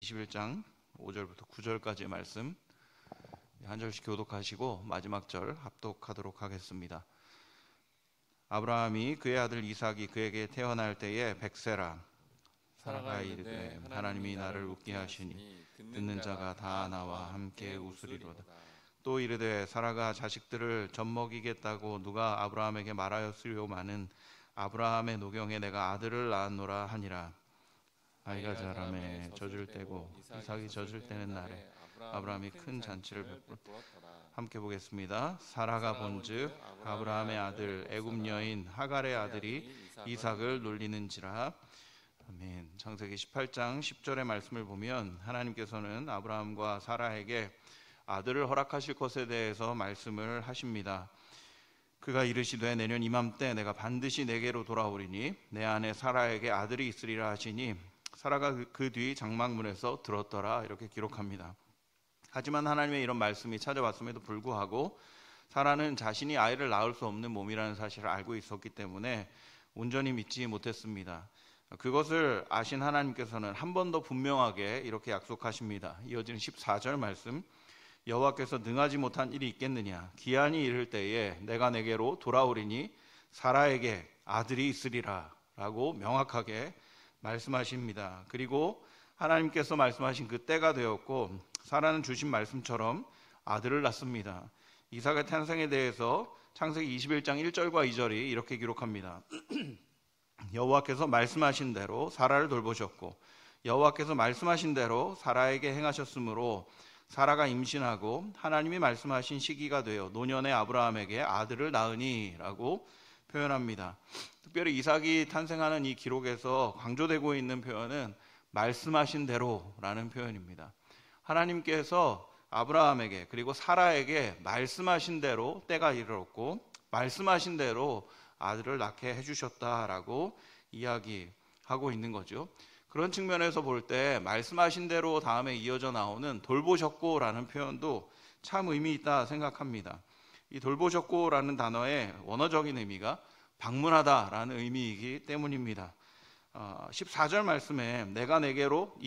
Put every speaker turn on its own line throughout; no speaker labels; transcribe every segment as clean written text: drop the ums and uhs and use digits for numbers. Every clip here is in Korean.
21장 5절부터 9절까지의 말씀 한 절씩 교독하시고 마지막 절 합독하도록 하겠습니다. 아브라함이 그의 아들 이삭이 그에게 태어날 때에 백세라. 사라가 이르되 하나님이 나를 웃게 하시니 듣는 자가 다 나와 함께 웃으리로다. 또 이르되 사라가 자식들을 젖먹이겠다고 누가 아브라함에게 말하였으리오마는 아브라함의 노경에 내가 아들을 낳았노라 하니라. 아이가 자라매 젖을 때고 이삭이 젖을 때는 날에 아브라함이 큰 잔치를 베풀었더라. 함께 보겠습니다. 사라가 본즉 아브라함의 아들 애굽 여인 하갈의 아들이 이삭을 놀리는지라. 아멘. 창세기 18장 10절의 말씀을 보면 하나님께서는 아브라함과 사라에게 아들을 허락하실 것에 대해서 말씀을 하십니다. 그가 이르시되 내년 이맘때 내가 반드시 내게로 돌아오리니 내 아내 사라에게 아들이 있으리라 하시니 사라가 그 뒤 장막문에서 들었더라. 이렇게 기록합니다. 하지만 하나님의 이런 말씀이 찾아왔음에도 불구하고 사라는 자신이 아이를 낳을 수 없는 몸이라는 사실을 알고 있었기 때문에 온전히 믿지 못했습니다. 그것을 아신 하나님께서는 한 번 더 분명하게 이렇게 약속하십니다. 이어지는 14절 말씀. 여호와께서 능하지 못한 일이 있겠느냐. 기한이 이를 때에 내가 내게로 돌아오리니 사라에게 아들이 있으리라 라고 명확하게 말씀하십니다. 그리고 하나님께서 말씀하신 그 때가 되었고 사라는 주신 말씀처럼 아들을 낳습니다. 이삭의 탄생에 대해서 창세기 21장 1절과 2절이 이렇게 기록합니다. 여호와께서 말씀하신 대로 사라를 돌보셨고 여호와께서 말씀하신 대로 사라에게 행하셨으므로 사라가 임신하고 하나님이 말씀하신 시기가 되어 노년의 아브라함에게 아들을 낳으니 라고 표현합니다. 특별히 이삭이 탄생하는 이 기록에서 강조되고 있는 표현은 말씀하신 대로라는 표현입니다. 하나님께서 아브라함에게 그리고 사라에게 말씀하신 대로 때가 이르렀고 말씀하신 대로 아들을 낳게 해주셨다라고 이야기하고 있는 거죠. 그런 측면에서 볼 때 말씀하신 대로 다음에 이어져 나오는 돌보셨고라는 표현도 참 의미 있다 생각합니다. 이 돌보셨고라는 단어의 원어적인 의미가 방문하다라는 의미이기 때문입니다. 14절 말씀에 내가 내게로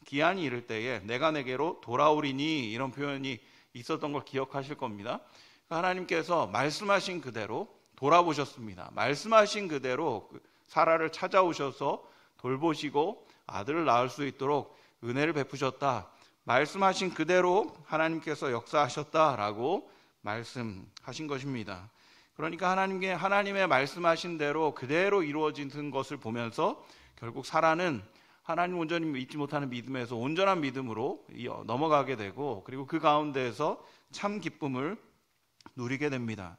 기한이 이를 때에 내가 내게로 돌아오리니 이런 표현이 있었던 걸 기억하실 겁니다. 하나님께서 말씀하신 그대로 돌아보셨습니다. 말씀하신 그대로 사라를 찾아오셔서 돌보시고 아들을 낳을 수 있도록 은혜를 베푸셨다. 말씀하신 그대로 하나님께서 역사하셨다라고 말씀하신 것입니다. 그러니까 하나님의 말씀하신 대로 그대로 이루어진 것을 보면서 결국 사라는 하나님 온전히 믿지 못하는 믿음에서 온전한 믿음으로 넘어가게 되고 그리고 그 가운데에서 참 기쁨을 누리게 됩니다.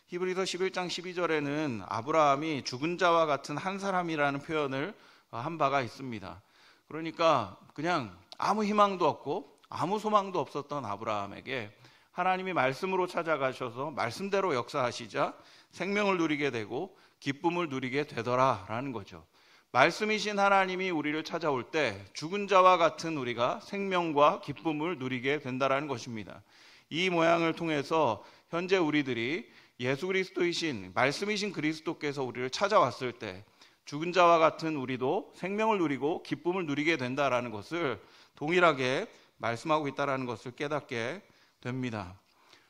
히브리서 11장 12절에는 아브라함이 죽은 자와 같은 한 사람이라는 표현을 한 바가 있습니다. 그러니까 그냥 아무 희망도 없고 아무 소망도 없었던 아브라함에게 하나님이 말씀으로 찾아가셔서 말씀대로 역사하시자 생명을 누리게 되고 기쁨을 누리게 되더라라는 거죠. 말씀이신 하나님이 우리를 찾아올 때 죽은 자와 같은 우리가 생명과 기쁨을 누리게 된다라는 것입니다. 이 모양을 통해서 현재 우리들이 예수 그리스도이신 말씀이신 그리스도께서 우리를 찾아왔을 때 죽은 자와 같은 우리도 생명을 누리고 기쁨을 누리게 된다라는 것을 동일하게 말씀하고 있다라는 것을 깨닫게 됩니다.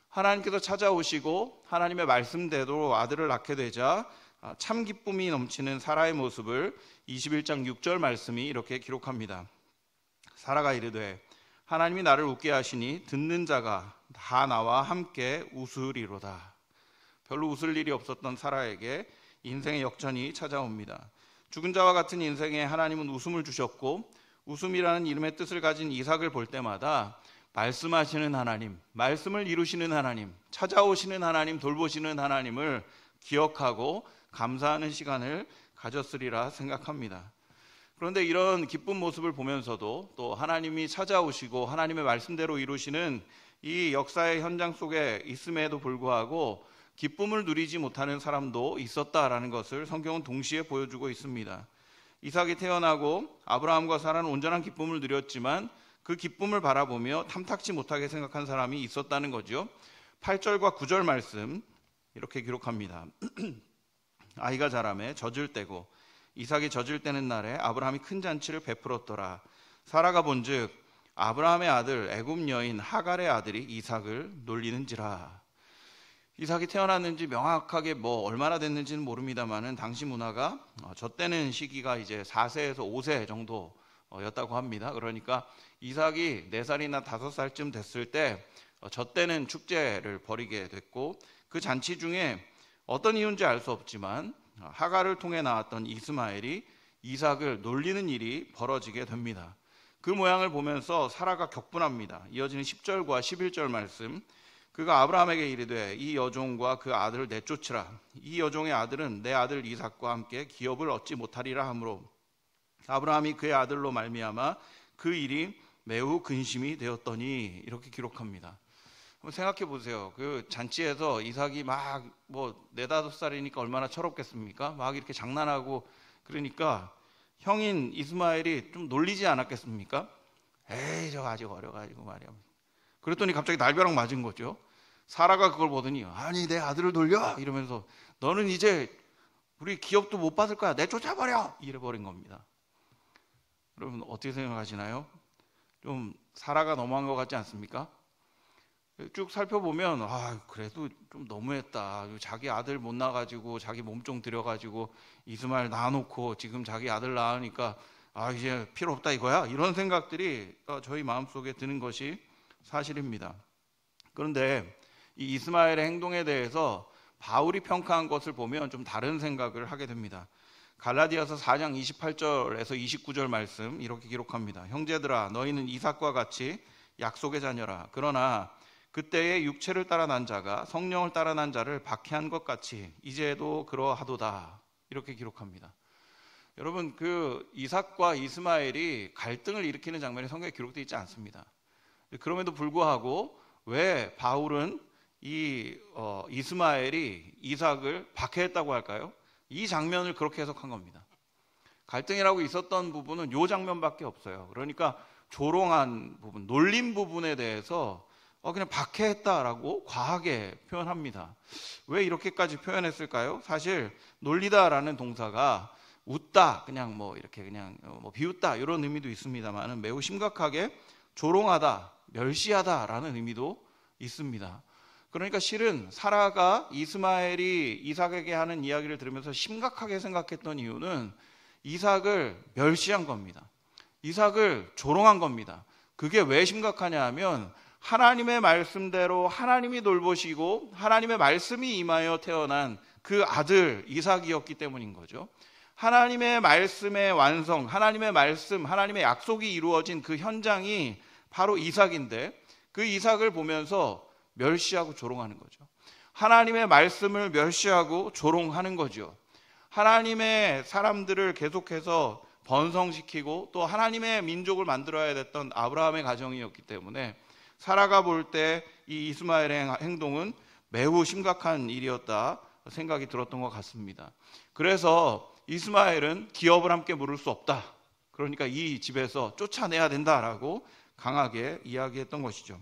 하나님께서 찾아오시고 하나님의 말씀대로 아들을 낳게 되자 참 기쁨이 넘치는 사라의 모습을 21장 6절 말씀이 이렇게 기록합니다. 사라가 이르되 하나님이 나를 웃게 하시니 듣는 자가 다 나와 함께 웃으리로다. 별로 웃을 일이 없었던 사라에게 인생의 역전이 찾아옵니다. 죽은 자와 같은 인생에 하나님은 웃음을 주셨고 웃음이라는 이름의 뜻을 가진 이삭을 볼 때마다 말씀하시는 하나님, 말씀을 이루시는 하나님, 찾아오시는 하나님, 돌보시는 하나님을 기억하고 감사하는 시간을 가졌으리라 생각합니다. 그런데 이런 기쁜 모습을 보면서도 또 하나님이 찾아오시고 하나님의 말씀대로 이루시는 이 역사의 현장 속에 있음에도 불구하고 기쁨을 누리지 못하는 사람도 있었다라는 것을 성경은 동시에 보여주고 있습니다. 이삭이 태어나고 아브라함과 사라는 온전한 기쁨을 누렸지만 그 기쁨을 바라보며 탐탁지 못하게 생각한 사람이 있었다는 거죠. 8절과 9절 말씀 이렇게 기록합니다. 아이가 자라매 젖을 떼고 이삭이 젖을 떼는 날에 아브라함이 큰 잔치를 베풀었더라. 사라가 본즉 아브라함의 아들 애굽 여인 하갈의 아들이 이삭을 놀리는지라. 이삭이 태어났는지 명확하게 뭐 얼마나 됐는지는 모릅니다만은 당시 문화가 젖대는 시기가 이제 4세에서 5세 정도였다고 합니다. 그러니까 이삭이 4살이나 5살쯤 됐을 때 젖대는 축제를 벌이게 됐고, 그 잔치 중에 어떤 이유인지 알 수 없지만 하갈을 통해 나왔던 이스마엘이 이삭을 놀리는 일이 벌어지게 됩니다. 그 모양을 보면서 사라가 격분합니다. 이어지는 10절과 11절 말씀, 그가 아브라함에게 이르되 이 여종과 그 아들을 내쫓으라. 이 여종의 아들은 내 아들 이삭과 함께 기업을 얻지 못하리라 하므로 아브라함이 그의 아들로 말미암아 그 일이 매우 근심이 되었더니, 이렇게 기록합니다. 한번 생각해 보세요. 그 잔치에서 이삭이 막 뭐 4-5살이니까 얼마나 철없겠습니까? 막 이렇게 장난하고 그러니까 형인 이스마엘이 좀 놀리지 않았겠습니까? 에이, 저 아직 어려가지고 말이야. 그랬더니 갑자기 날벼락 맞은 거죠. 사라가 그걸 보더니 아니 내 아들을 돌려? 이러면서 너는 이제 우리 기업도 못 받을 거야. 내쫓아버려! 이래버린 겁니다. 여러분 어떻게 생각하시나요? 좀 사라가 너무한 것 같지 않습니까? 쭉 살펴보면 그래도 좀 너무했다. 자기 아들 못 낳아가지고 자기 몸종 들여가지고 이스마엘 낳아놓고 지금 자기 아들 낳으니까 이제 필요 없다 이거야? 이런 생각들이 저희 마음속에 드는 것이 사실입니다. 그런데 이 이스마엘의 행동에 대해서 바울이 평가한 것을 보면 좀 다른 생각을 하게 됩니다. 갈라디아서 4장 28절에서 29절 말씀 이렇게 기록합니다. 형제들아 너희는 이삭과 같이 약속의 자녀라. 그러나 그때의 육체를 따라 난 자가 성령을 따라 난 자를 박해한 것 같이 이제도 그러하도다. 이렇게 기록합니다. 여러분 그 이삭과 이스마엘이 갈등을 일으키는 장면이 성경에 기록되어 있지 않습니다. 그럼에도 불구하고 왜 바울은 이스마엘이 이삭을 박해했다고 할까요? 이 장면을 그렇게 해석한 겁니다. 갈등이라고 있었던 부분은 이 장면밖에 없어요. 그러니까 조롱한 부분, 놀림 부분에 대해서 그냥 박해했다라고 과하게 표현합니다. 왜 이렇게까지 표현했을까요? 사실 놀리다라는 동사가 웃다, 그냥 뭐 이렇게 그냥 뭐 비웃다 이런 의미도 있습니다만 매우 심각하게 조롱하다, 멸시하다라는 의미도 있습니다. 그러니까 실은 사라가 이스마엘이 이삭에게 하는 이야기를 들으면서 심각하게 생각했던 이유는 이삭을 멸시한 겁니다. 이삭을 조롱한 겁니다. 그게 왜 심각하냐 하면 하나님의 말씀대로 하나님이 돌보시고 하나님의 말씀이 임하여 태어난 그 아들 이삭이었기 때문인 거죠. 하나님의 말씀의 완성, 하나님의 말씀, 하나님의 약속이 이루어진 그 현장이 바로 이삭인데 그 이삭을 보면서 멸시하고 조롱하는 거죠. 하나님의 말씀을 멸시하고 조롱하는 거죠. 하나님의 사람들을 계속해서 번성시키고 또 하나님의 민족을 만들어야 됐던 아브라함의 가정이었기 때문에 사라가 볼 때 이 이스마엘의 행동은 매우 심각한 일이었다 생각이 들었던 것 같습니다. 그래서 이스마엘은 기업을 함께 물을 수 없다. 그러니까 이 집에서 쫓아내야 된다라고 강하게 이야기했던 것이죠.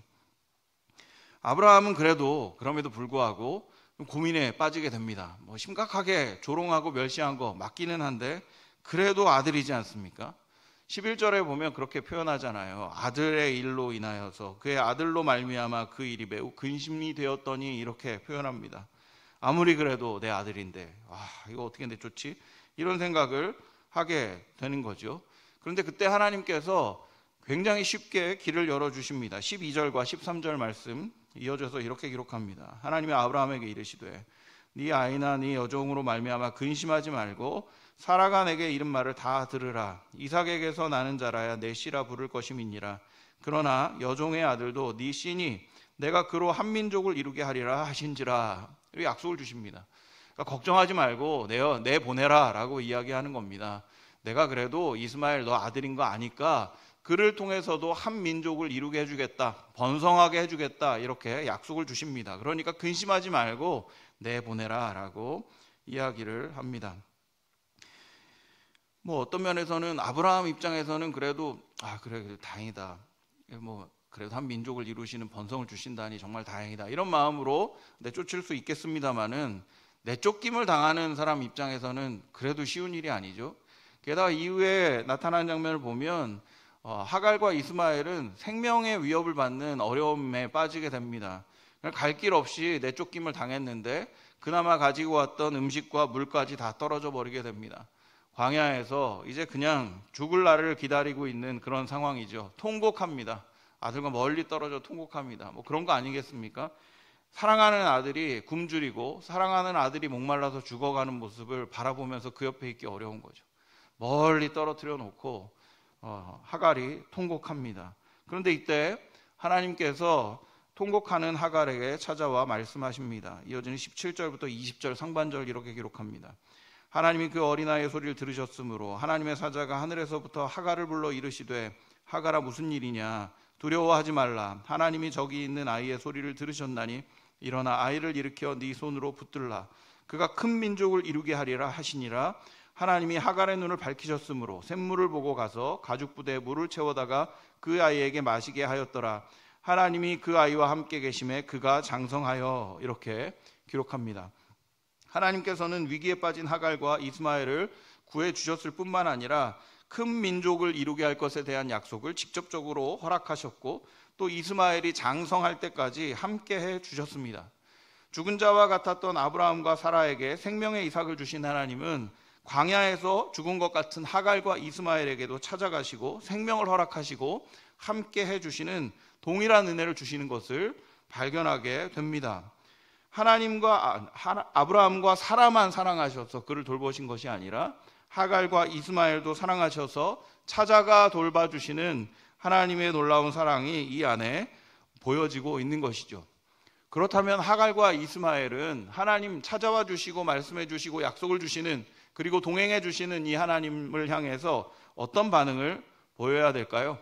아브라함은 그럼에도 불구하고 고민에 빠지게 됩니다. 뭐 심각하게 조롱하고 멸시한 거 맞기는 한데 그래도 아들이지 않습니까? 11절에 보면 그렇게 표현하잖아요. 아들의 일로 인하여서 그의 아들로 말미암아 그 일이 매우 근심이 되었더니 이렇게 표현합니다. 아무리 그래도 내 아들인데 이거 어떻게 내쫓지? 이런 생각을 하게 되는 거죠. 그런데 그때 하나님께서 굉장히 쉽게 길을 열어주십니다. 12절과 13절 말씀 이어져서 이렇게 기록합니다. 하나님이 아브라함에게 이르시되 네 아이나 네 여종으로 말미암아 근심하지 말고 사라가 내게 이른 말을 다 들으라. 이삭에게서 나는 자라야 내 씨라 부를 것임이니라. 그러나 여종의 아들도 네 씨니 내가 그로 한 민족을 이루게 하리라 하신지라. 이렇게 약속을 주십니다. 그러니까 걱정하지 말고 내 보내라 라고 이야기하는 겁니다. 내가 그래도 이스마엘 너 아들인 거 아니까 그를 통해서도 한 민족을 이루게 해주겠다, 번성하게 해주겠다 이렇게 약속을 주십니다. 그러니까 근심하지 말고 내보내라 라고 이야기를 합니다. 뭐 어떤 면에서는 아브라함 입장에서는 그래도 그래 다행이다. 뭐 그래도 한 민족을 이루시는 번성을 주신다니 정말 다행이다. 이런 마음으로 내쫓을 수 있겠습니다만은 내쫓김을 당하는 사람 입장에서는 그래도 쉬운 일이 아니죠. 게다가 이후에 나타난 장면을 보면 하갈과 이스마엘은 생명의 위협을 받는 어려움에 빠지게 됩니다. 갈 길 없이 내쫓김을 당했는데 그나마 가지고 왔던 음식과 물까지 다 떨어져 버리게 됩니다. 광야에서 이제 그냥 죽을 날을 기다리고 있는 그런 상황이죠. 통곡합니다. 아들과 멀리 떨어져 통곡합니다. 뭐 그런 거 아니겠습니까? 사랑하는 아들이 굶주리고 사랑하는 아들이 목말라서 죽어가는 모습을 바라보면서 그 옆에 있기 어려운 거죠. 멀리 떨어뜨려 놓고 하갈이 통곡합니다. 그런데 이때 하나님께서 통곡하는 하갈에게 찾아와 말씀하십니다. 이어지는 17절부터 20절 상반절 이렇게 기록합니다. 하나님이 그 어린아이의 소리를 들으셨으므로 하나님의 사자가 하늘에서부터 하갈을 불러 이르시되 하갈아 무슨 일이냐 두려워하지 말라. 하나님이 저기 있는 아이의 소리를 들으셨나니 일어나 아이를 일으켜 네 손으로 붙들라. 그가 큰 민족을 이루게 하리라 하시니라. 하나님이 하갈의 눈을 밝히셨으므로 샘물을 보고 가서 가죽 부대에 물을 채워다가 그 아이에게 마시게 하였더라. 하나님이 그 아이와 함께 계심에 그가 장성하여 이렇게 기록합니다. 하나님께서는 위기에 빠진 하갈과 이스마엘을 구해 주셨을 뿐만 아니라 큰 민족을 이루게 할 것에 대한 약속을 직접적으로 허락하셨고 또 이스마엘이 장성할 때까지 함께 해 주셨습니다. 죽은 자와 같았던 아브라함과 사라에게 생명의 이삭을 주신 하나님은 광야에서 죽은 것 같은 하갈과 이스마엘에게도 찾아가시고 생명을 허락하시고 함께 해주시는 동일한 은혜를 주시는 것을 발견하게 됩니다. 하나님과 아브라함과 사라만 사랑하셔서 그를 돌보신 것이 아니라 하갈과 이스마엘도 사랑하셔서 찾아가 돌봐주시는 하나님의 놀라운 사랑이 이 안에 보여지고 있는 것이죠. 그렇다면 하갈과 이스마엘은 하나님 찾아와 주시고 말씀해 주시고 약속을 주시는 그리고 동행해 주시는 이 하나님을 향해서 어떤 반응을 보여야 될까요?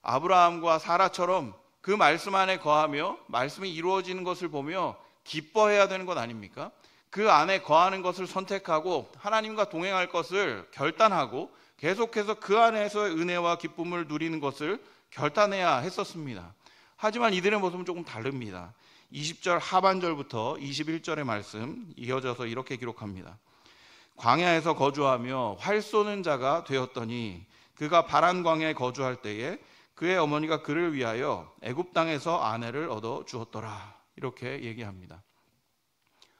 아브라함과 사라처럼 그 말씀 안에 거하며 말씀이 이루어지는 것을 보며 기뻐해야 되는 것 아닙니까? 그 안에 거하는 것을 선택하고 하나님과 동행할 것을 결단하고 계속해서 그 안에서의 은혜와 기쁨을 누리는 것을 결단해야 했었습니다. 하지만 이들의 모습은 조금 다릅니다. 20절 하반절부터 21절의 말씀 이어져서 이렇게 기록합니다. 광야에서 거주하며 활 쏘는 자가 되었더니 그가 바란 광야에 거주할 때에 그의 어머니가 그를 위하여 애굽 땅에서 아내를 얻어 주었더라. 이렇게 얘기합니다.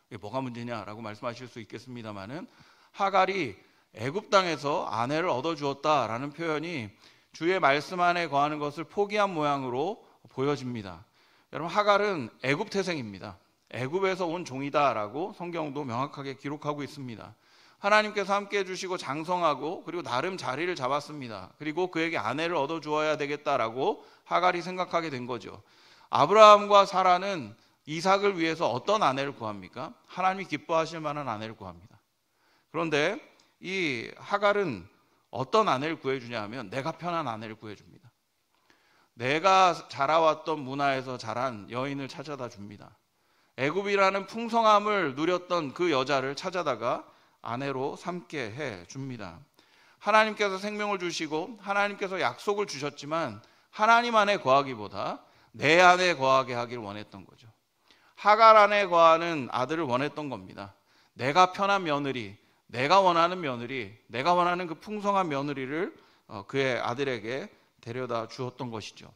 이게 뭐가 문제냐라고 말씀하실 수 있겠습니다만은 하갈이 애굽 땅에서 아내를 얻어 주었다라는 표현이 주의 말씀 안에 거하는 것을 포기한 모양으로 보여집니다. 여러분 하갈은 애굽 태생입니다. 애굽에서 온 종이다라고 성경도 명확하게 기록하고 있습니다. 하나님께서 함께 해주시고 장성하고 그리고 나름 자리를 잡았습니다. 그리고 그에게 아내를 얻어 주어야 되겠다라고 하갈이 생각하게 된 거죠. 아브라함과 사라는 이삭을 위해서 어떤 아내를 구합니까? 하나님이 기뻐하실 만한 아내를 구합니다. 그런데 이 하갈은 어떤 아내를 구해주냐 하면 내가 편한 아내를 구해줍니다. 내가 자라왔던 문화에서 자란 여인을 찾아다 줍니다. 애굽이라는 풍성함을 누렸던 그 여자를 찾아다가 아내로 삼게 해줍니다. 하나님께서 생명을 주시고 하나님께서 약속을 주셨지만 하나님 안에 거하기보다 내 안에 거하게 하길 원했던 거죠. 하갈 안에 거하는 아들을 원했던 겁니다. 내가 편한 며느리, 내가 원하는 며느리, 내가 원하는 그 풍성한 며느리를 그의 아들에게 데려다 주었던 것이죠.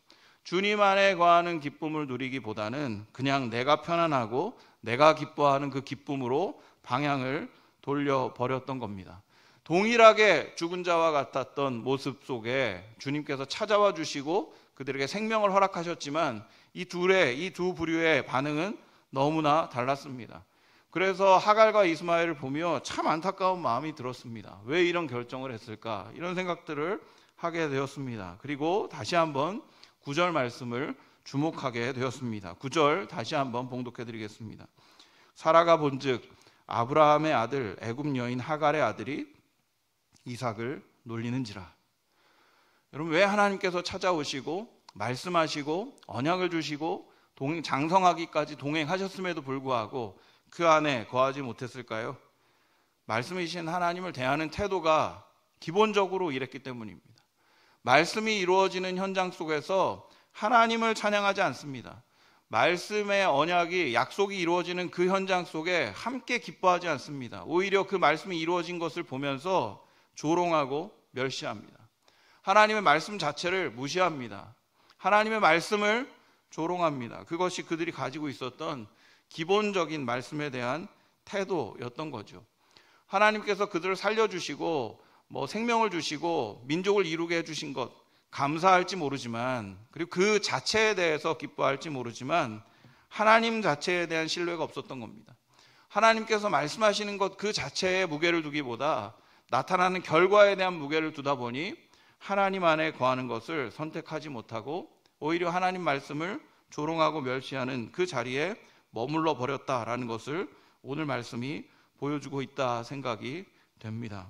주님 안에 거하는 기쁨을 누리기보다는 그냥 내가 편안하고 내가 기뻐하는 그 기쁨으로 방향을 돌려버렸던 겁니다. 동일하게 죽은 자와 같았던 모습 속에 주님께서 찾아와 주시고 그들에게 생명을 허락하셨지만 이 두 부류의 반응은 너무나 달랐습니다. 그래서 하갈과 이스마엘을 보며 참 안타까운 마음이 들었습니다. 왜 이런 결정을 했을까? 이런 생각들을 하게 되었습니다. 그리고 다시 한번 9절 말씀을 주목하게 되었습니다. 9절 다시 한번 봉독해 드리겠습니다. 사라가 본즉 아브라함의 아들 애굽 여인 하갈의 아들이 이삭을 놀리는지라. 여러분 왜 하나님께서 찾아오시고 말씀하시고 언약을 주시고 장성하기까지 동행하셨음에도 불구하고 그 안에 거하지 못했을까요? 말씀이신 하나님을 대하는 태도가 기본적으로 이랬기 때문입니다. 말씀이 이루어지는 현장 속에서 하나님을 찬양하지 않습니다. 말씀의 언약이 약속이 이루어지는 그 현장 속에 함께 기뻐하지 않습니다. 오히려 그 말씀이 이루어진 것을 보면서 조롱하고 멸시합니다. 하나님의 말씀 자체를 무시합니다. 하나님의 말씀을 조롱합니다. 그것이 그들이 가지고 있었던 기본적인 말씀에 대한 태도였던 거죠. 하나님께서 그들을 살려주시고 생명을 주시고 민족을 이루게 해주신 것 감사할지 모르지만, 그리고 그 자체에 대해서 기뻐할지 모르지만 하나님 자체에 대한 신뢰가 없었던 겁니다. 하나님께서 말씀하시는 것 그 자체에 무게를 두기보다 나타나는 결과에 대한 무게를 두다 보니 하나님 안에 거하는 것을 선택하지 못하고 오히려 하나님 말씀을 조롱하고 멸시하는 그 자리에 머물러 버렸다라는 것을 오늘 말씀이 보여주고 있다 생각이 됩니다.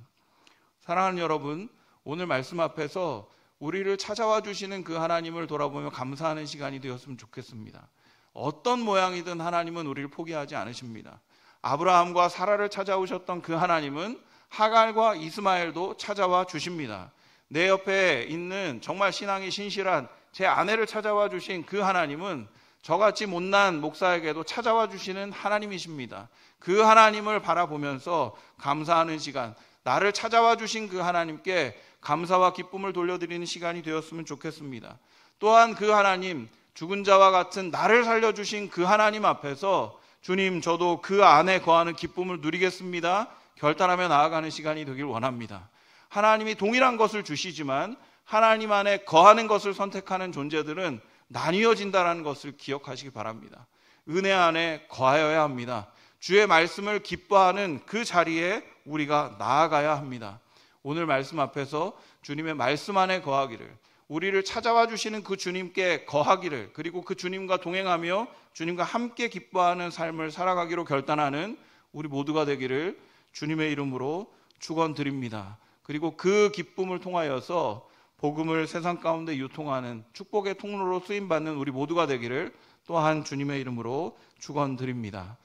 사랑하는 여러분, 오늘 말씀 앞에서 우리를 찾아와 주시는 그 하나님을 돌아보며 감사하는 시간이 되었으면 좋겠습니다. 어떤 모양이든 하나님은 우리를 포기하지 않으십니다. 아브라함과 사라를 찾아오셨던 그 하나님은 하갈과 이스마엘도 찾아와 주십니다. 내 옆에 있는 정말 신앙이 신실한 제 아내를 찾아와 주신 그 하나님은 저같이 못난 목사에게도 찾아와 주시는 하나님이십니다. 그 하나님을 바라보면서 감사하는 시간, 나를 찾아와 주신 그 하나님께 감사와 기쁨을 돌려드리는 시간이 되었으면 좋겠습니다. 또한 그 하나님, 죽은 자와 같은 나를 살려주신 그 하나님 앞에서 주님, 저도 그 안에 거하는 기쁨을 누리겠습니다, 결단하며 나아가는 시간이 되길 원합니다. 하나님이 동일한 것을 주시지만 하나님 안에 거하는 것을 선택하는 존재들은 나뉘어진다는 것을 기억하시기 바랍니다. 은혜 안에 거하여야 합니다. 주의 말씀을 기뻐하는 그 자리에 우리가 나아가야 합니다. 오늘 말씀 앞에서 주님의 말씀 안에 거하기를, 우리를 찾아와 주시는 그 주님께 거하기를, 그리고 그 주님과 동행하며 주님과 함께 기뻐하는 삶을 살아가기로 결단하는 우리 모두가 되기를 주님의 이름으로 축원드립니다. 그리고 그 기쁨을 통하여서 복음을 세상 가운데 유통하는 축복의 통로로 쓰임받는 우리 모두가 되기를 또한 주님의 이름으로 축원드립니다.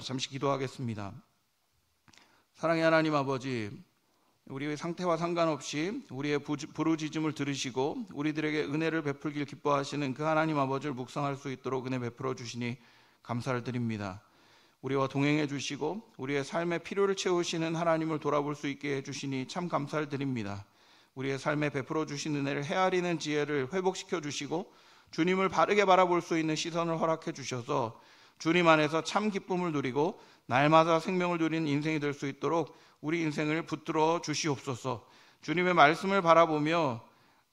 잠시 기도하겠습니다. 사랑의 하나님 아버지, 우리의 상태와 상관없이 우리의 부르짖음을 들으시고 우리들에게 은혜를 베풀길 기뻐하시는 그 하나님 아버지를 묵상할 수 있도록 은혜 베풀어 주시니 감사를 드립니다. 우리와 동행해 주시고 우리의 삶의 필요를 채우시는 하나님을 돌아볼 수 있게 해주시니 참 감사를 드립니다. 우리의 삶에 베풀어 주신 은혜를 헤아리는 지혜를 회복시켜 주시고 주님을 바르게 바라볼 수 있는 시선을 허락해 주셔서 주님 안에서 참 기쁨을 누리고 날마다 생명을 누리는 인생이 될 수 있도록 우리 인생을 붙들어 주시옵소서. 주님의 말씀을 바라보며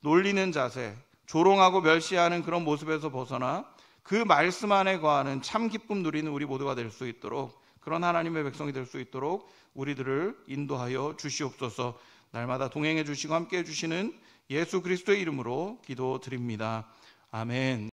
놀리는 자세, 조롱하고 멸시하는 그런 모습에서 벗어나 그 말씀 안에 거하는 참 기쁨 누리는 우리 모두가 될 수 있도록, 그런 하나님의 백성이 될 수 있도록 우리들을 인도하여 주시옵소서. 날마다 동행해 주시고 함께 해 주시는 예수 그리스도의 이름으로 기도드립니다. 아멘.